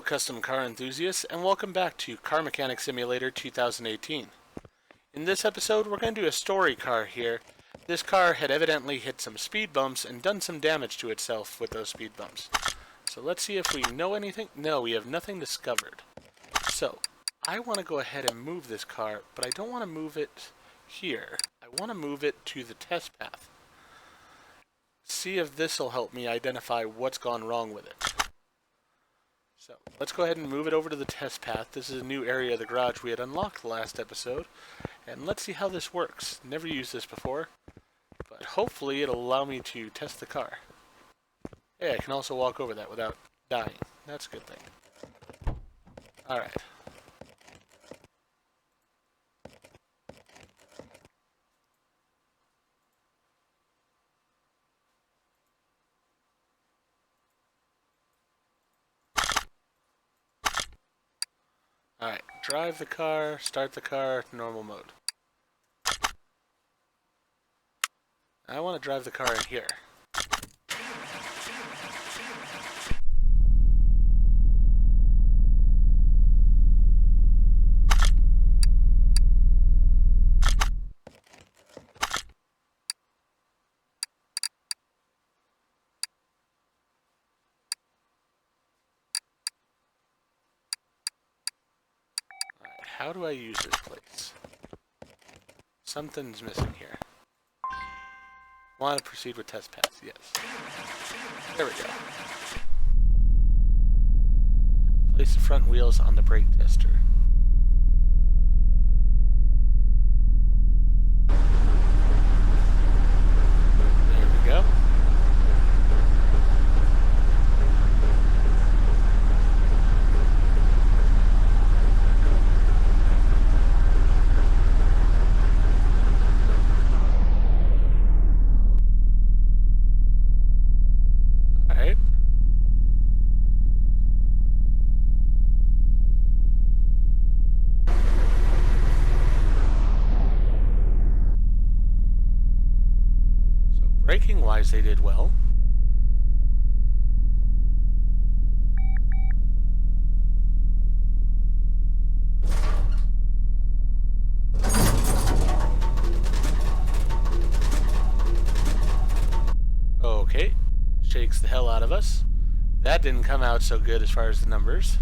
custom car enthusiasts, and welcome back to Car Mechanic Simulator 2018. In this episode, we're going to do a story car here. This car had evidently hit some speed bumps and done some damage to itself with those speed bumps. So let's see if we know anything. No, we have nothing discovered. So, I want to go ahead and move this car, but I don't want to move it here. I want to move it to the test path. See if this will help me identify what's gone wrong with it. So, let's go ahead and move it over to the test path. This is a new area of the garage we had unlocked last episode. And let's see how this works. Never used this before, but hopefully it'll allow me to test the car. Yeah, I can also walk over that without dying. That's a good thing. Alright. Alright, drive the car, start the car, normal mode. I want to drive the car in here. How do I use this place? Something's missing here. Want to proceed with test pass, yes. There we go. Place the front wheels on the brake tester. There we go. Braking wise, they did well. Okay, shakes the hell out of us. That didn't come out so good as far as the numbers.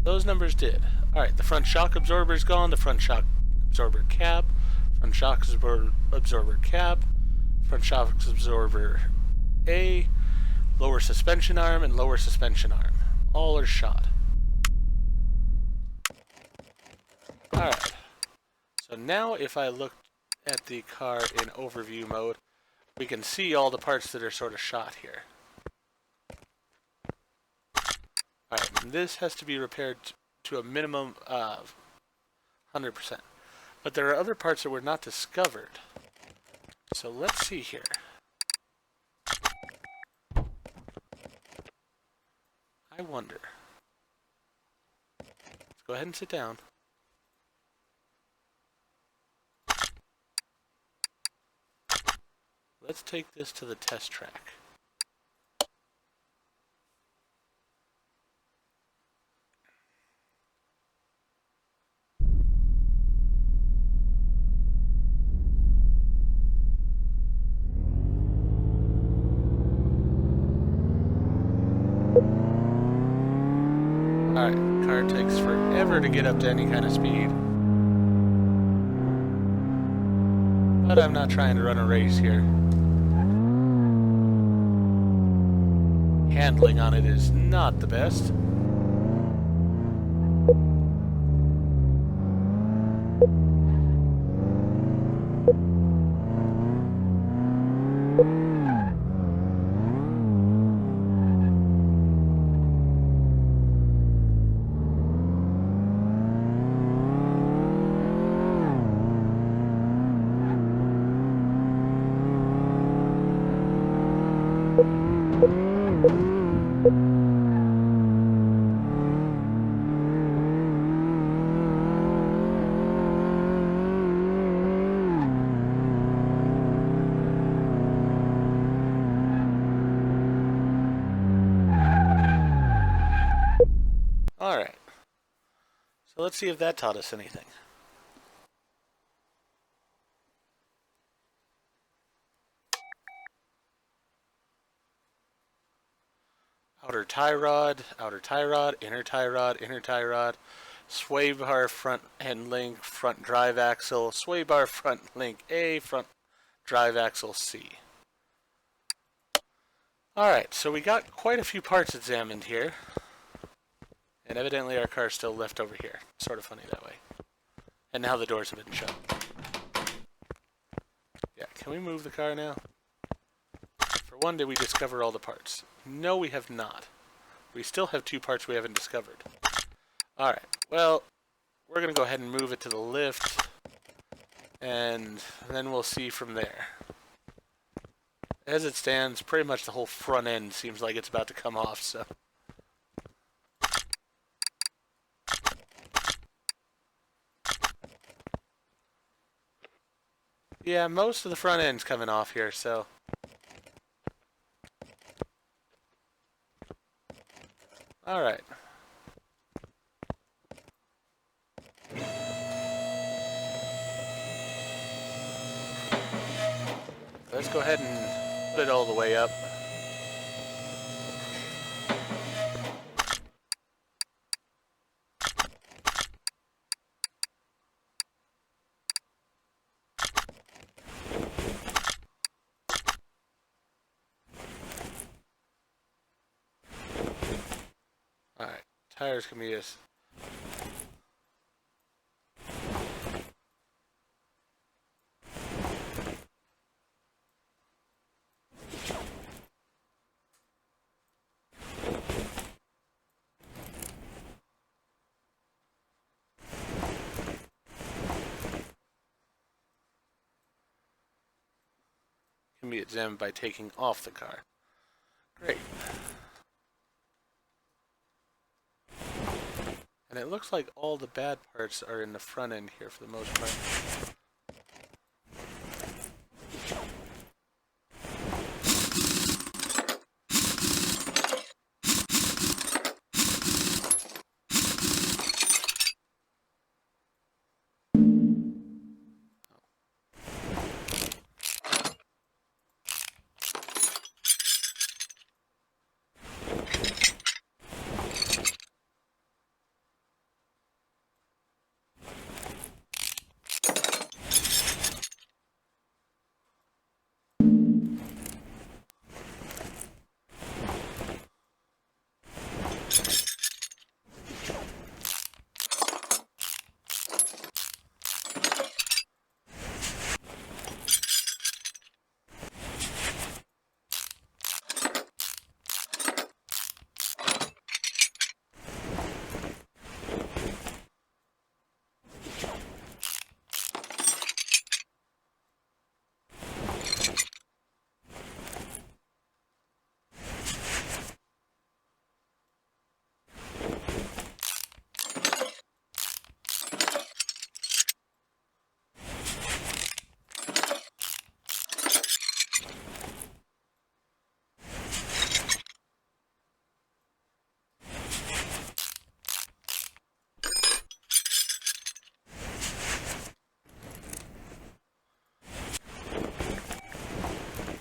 Those numbers did. Alright, the front shock absorber's gone, the front shock absorber cab, front shock absorber cab, front shock absorber A, lower suspension arm, and lower suspension arm. All are shot. Alright. So now if I look at the car in overview mode, we can see all the parts that are sort of shot here. Alright, this has to be repaired to a minimum of 100%. But there are other parts that were not discovered. So let's see here. I wonder. Let's go ahead and sit down. Let's take this to the test track. Alright, car takes forever to get up to any kind of speed. But I'm not trying to run a race here. Handling on it is not the best. Alright. So let's see if that taught us anything. Outer tie rod, inner tie rod, inner tie rod, sway bar front end link, front drive axle, sway bar front link A, front drive axle C. Alright, so we got quite a few parts examined here. And evidently our car's still left over here. Sort of funny that way. And now the doors have been shut. Yeah, can we move the car now? For one, did we discover all the parts? No, we have not. We still have 2 parts we haven't discovered. Alright, well, we're going to go ahead and move it to the lift. And then we'll see from there. As it stands, pretty much the whole front end seems like it's about to come off, so... Yeah, most of the front end's coming off here, so... Alright. Let's go ahead and put it all the way up. Alright, tires can be this. Can be examined by taking off the car. Great. And it looks like all the bad parts are in the front end here for the most part.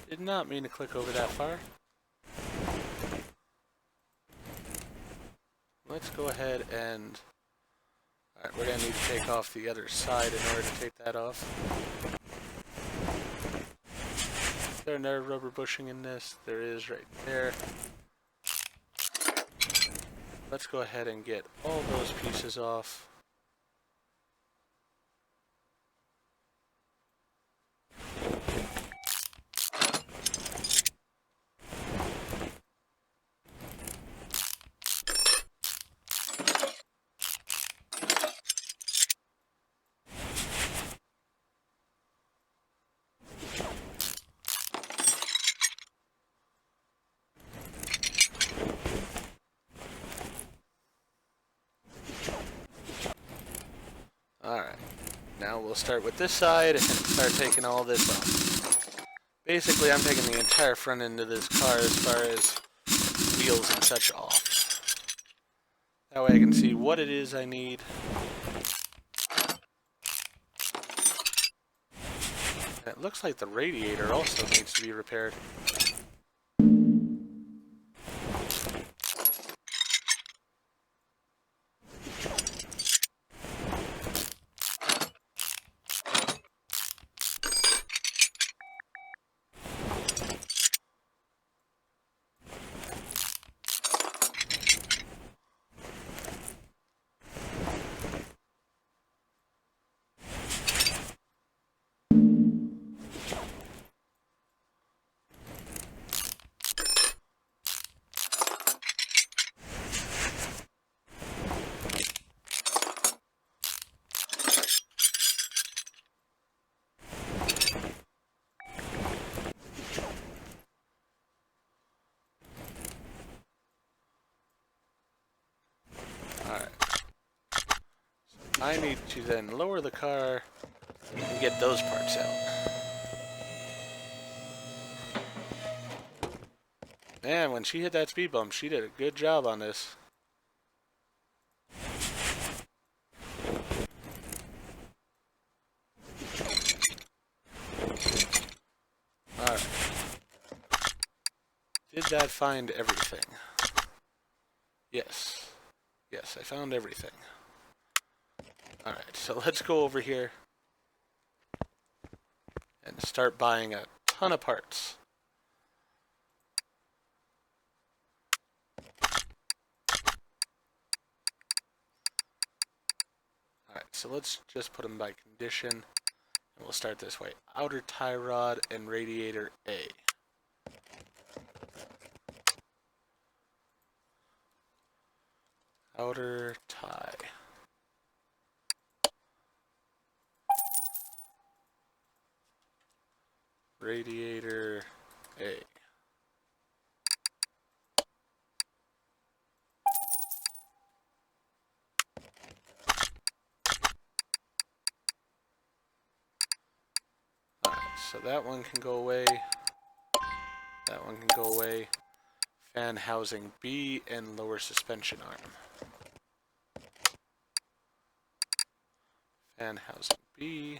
Did not mean to click over that far. Let's go ahead and... Alright, we're going to need to take off the other side in order to take that off. Is there another rubber bushing in this? There is right there. Let's go ahead and get all those pieces off. Alright, now we'll start with this side and start taking all this off. Basically, I'm taking the entire front end of this car as far as wheels and such off. That way I can see what it is I need. And it looks like the radiator also needs to be repaired. I need to then lower the car and get those parts out. Man, when she hit that speed bump, she did a good job on this. Alright. Did that find everything? Yes. Yes, I found everything. Alright, so let's go over here and start buying a ton of parts. Alright, so let's just put them by condition, and we'll start this way. Outer tie rod and radiator A. Outer tie. Radiator A. Alright, so that one can go away. That one can go away. Fan housing B and lower suspension arm. Fan housing B.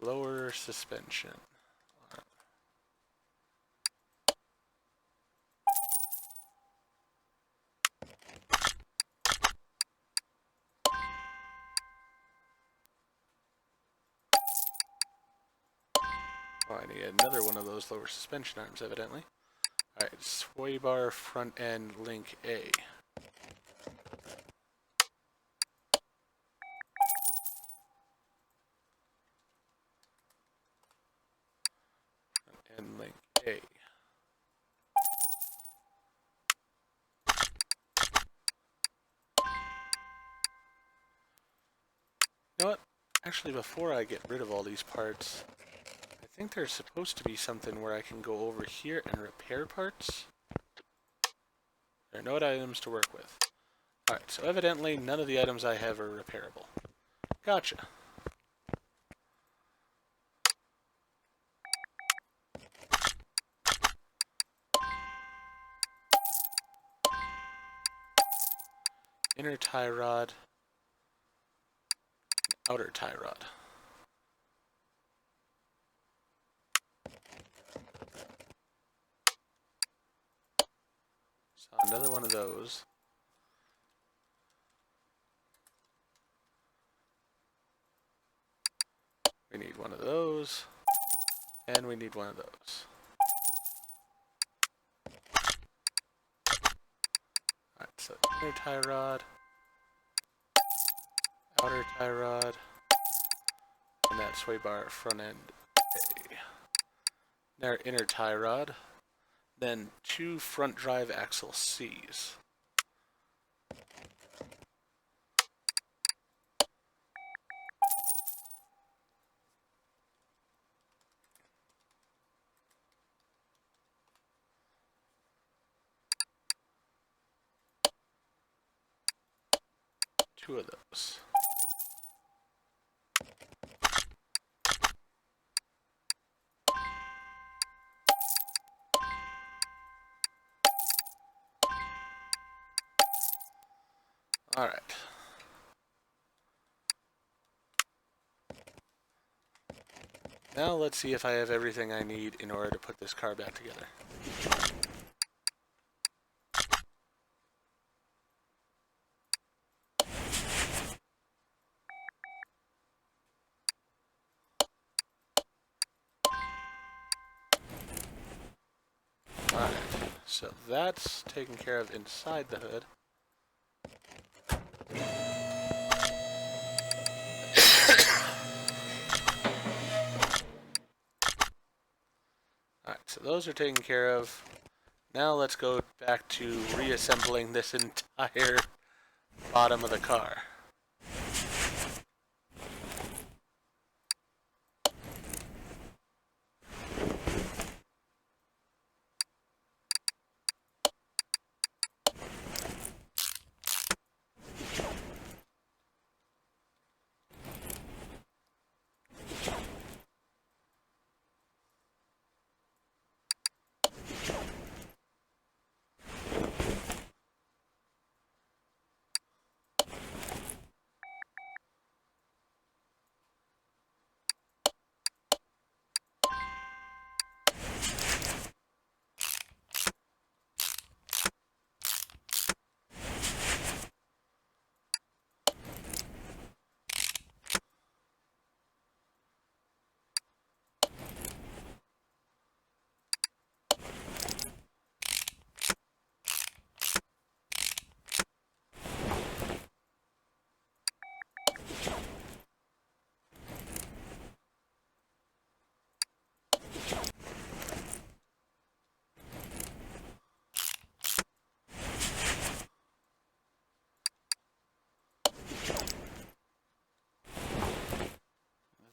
Lower suspension arm. Oh, I need another one of those lower suspension arms, evidently. Alright, sway bar front end link A. Front end link A. You know what? Actually, before I get rid of all these parts, I think there's supposed to be something where I can go over here and repair parts. There are no items to work with. Alright, so evidently none of the items I have are repairable. Gotcha. Inner tie rod, outer tie rod. So another one of those. We need one of those, and we need one of those. Alright, so inner tie rod, outer tie rod, and that sway bar front end A. Now inner tie rod, then 2 front drive axle C's. Two of those. Alright. Now let's see if I have everything I need in order to put this car back together. Alright, so that's taken care of inside the hood. Alright, so those are taken care of. Now let's go back to reassembling this entire bottom of the car.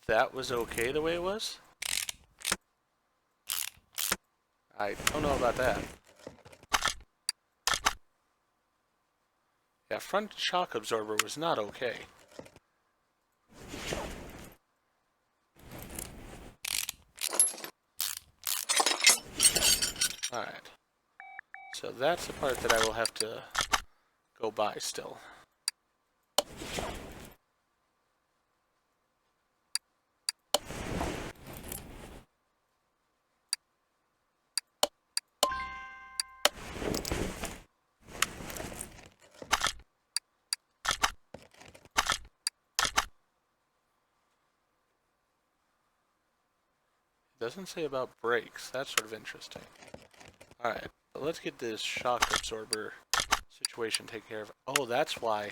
That was okay the way it was? I don't know about that. Yeah, front shock absorber was not okay. Alright. So that's the part that I will have to go by still. Doesn't say about brakes. That's sort of interesting. Alright, let's get this shock absorber situation taken care of. Oh, that's why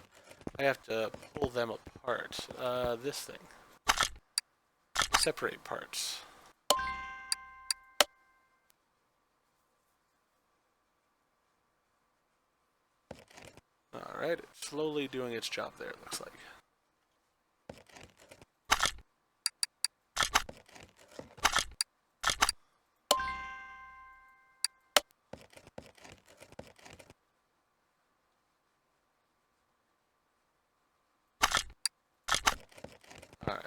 I have to pull them apart. This thing. Separate parts. Alright, it's slowly doing its job there, it looks like. Alright.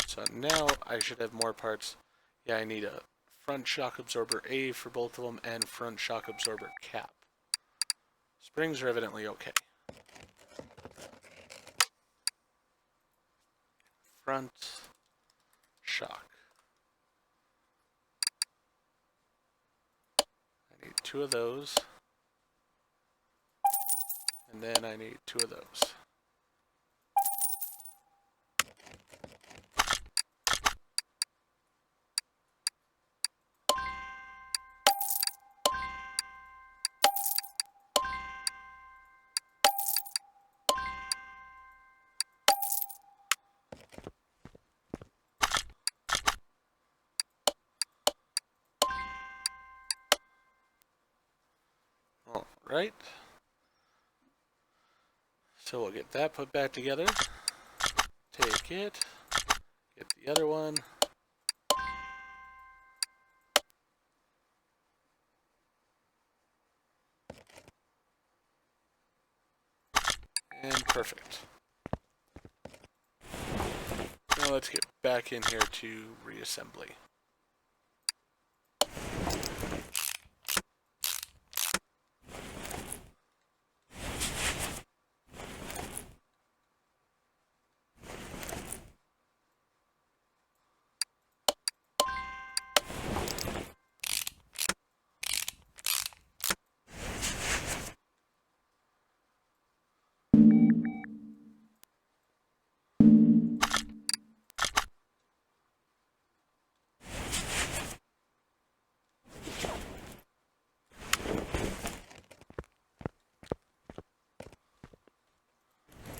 So now I should have more parts. Yeah, I need a front shock absorber A for both of them and front shock absorber cap. Springs are evidently okay. Front shock. I need 2 of those. And then I need 2 of those. Alright. So we'll get that put back together. Take it. Get the other one. And perfect. Now let's get back in here to reassembly.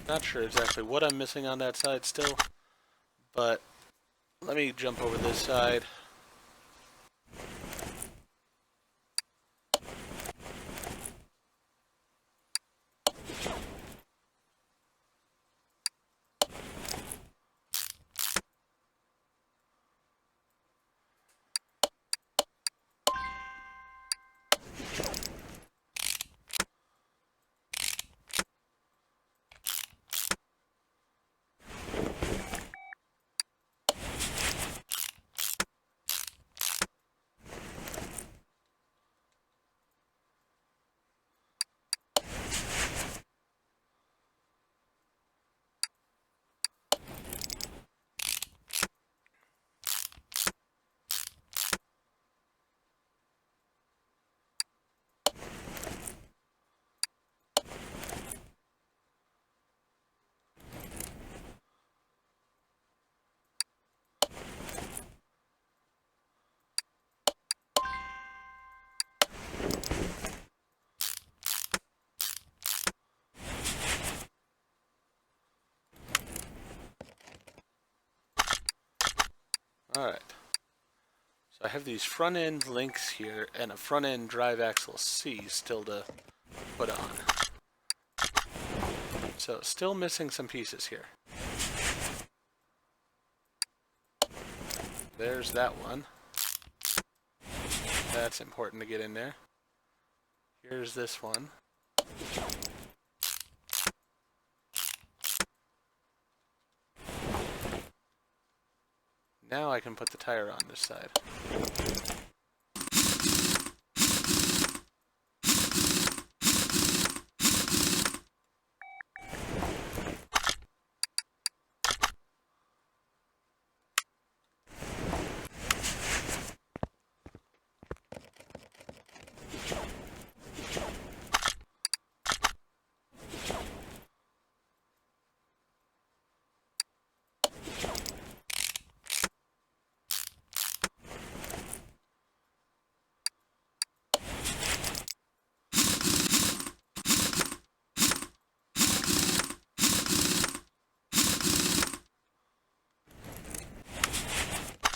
Not sure exactly what I'm missing on that side still, but let me jump over this side. Alright. So I have these front end links here and a front end drive axle C still to put on. So still missing some pieces here. There's that one. That's important to get in there. Here's this one. Now I can put the tire on this side.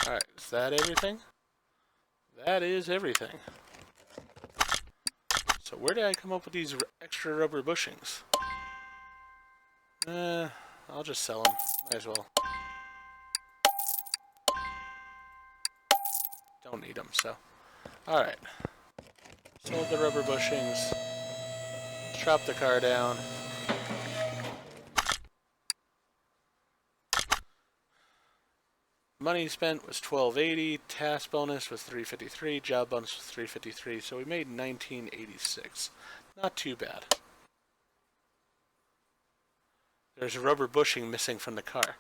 Alright, is that everything? That is everything. So where did I come up with these extra rubber bushings? I'll just sell them. Might as well. Don't need them, so. Alright. Sold the rubber bushings. Drop the car down. Money spent was $12.80, task bonus was $3.53, job bonus was $3.53, so we made $19.86. Not too bad. There's a rubber bushing missing from the car.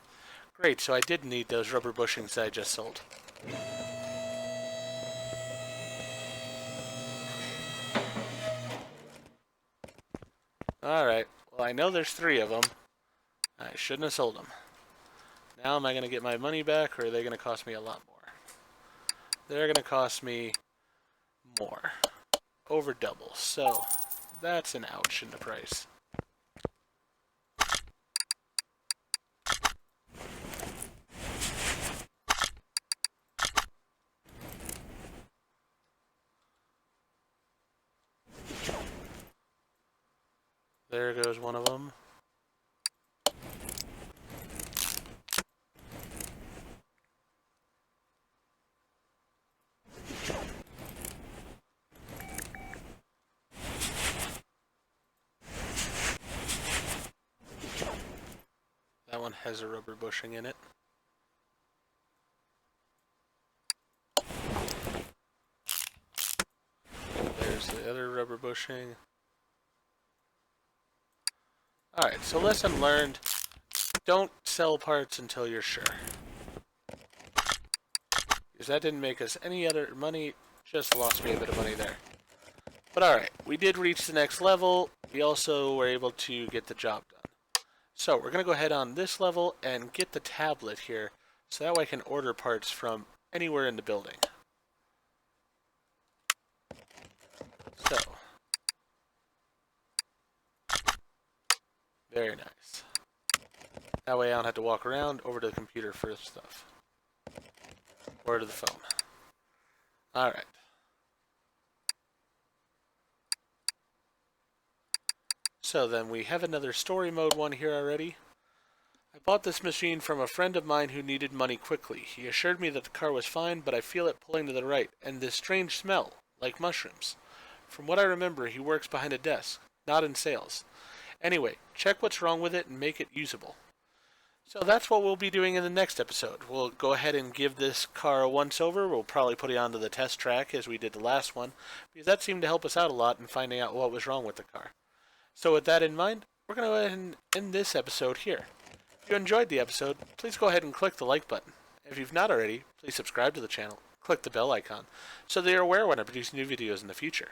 Great, so I did need those rubber bushings that I just sold. Alright, well I know there's 3 of them. I shouldn't have sold them. Now am I going to get my money back, or are they going to cost me a lot more? They're going to cost me more. Over double. So, that's an ouch in the price. There goes one of them. That one has a rubber bushing in it. There's the other rubber bushing. Alright, so lesson learned. Don't sell parts until you're sure. Because that didn't make us any other money, just lost me a bit of money there. But alright, we did reach the next level. We also were able to get the job done. So we're going to go ahead on this level and get the tablet here, so that way I can order parts from anywhere in the building. So, very nice. That way I don't have to walk around over to the computer for stuff. Or to the phone. Alright. So then we have another story mode one here already. I bought this machine from a friend of mine who needed money quickly. He assured me that the car was fine, but I feel it pulling to the right, and this strange smell, like mushrooms. From what I remember, he works behind a desk, not in sales. Anyway, check what's wrong with it and make it usable. So that's what we'll be doing in the next episode. We'll go ahead and give this car a once-over. We'll probably put it onto the test track as we did the last one, because that seemed to help us out a lot in finding out what was wrong with the car. So with that in mind, we're going to go ahead and end this episode here. If you enjoyed the episode, please go ahead and click the like button. If you've not already, please subscribe to the channel. Click the bell icon, so that you're aware when I produce new videos in the future.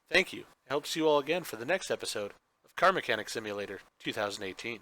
Thank you. I hope to see you all again for the next episode of Car Mechanic Simulator 2018.